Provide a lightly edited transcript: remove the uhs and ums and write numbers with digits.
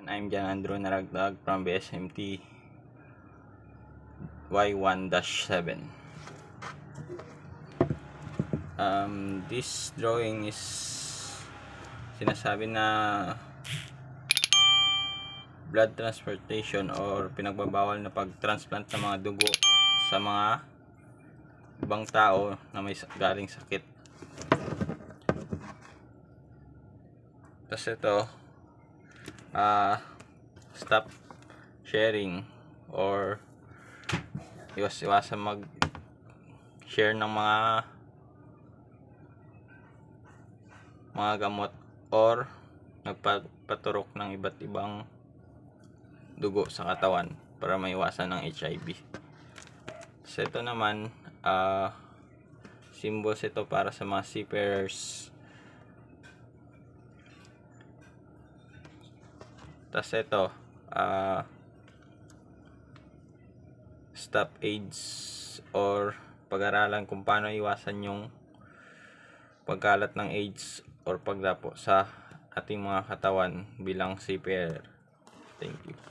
I'm Jan Andrew Naragdag from BSMT Y1-7. This drawing is sinasabi na blood transplantation or pinagbabawal na pag-transplant ng mga dugo sa mga ibang tao na may galing sakit. Tapos ito, stop sharing or iwasan mag-share ng mga gamot or nagpaturok ng iba't ibang dugo sa katawan para maiwasan ng HIV. So ito naman, symbols ito para sa mga seafarers. Tapos ito, stop AIDS or pag-aralan kung paano iwasan yung pagkalat ng AIDS or pagdapo sa ating mga katawan bilang seafarer. Thank you.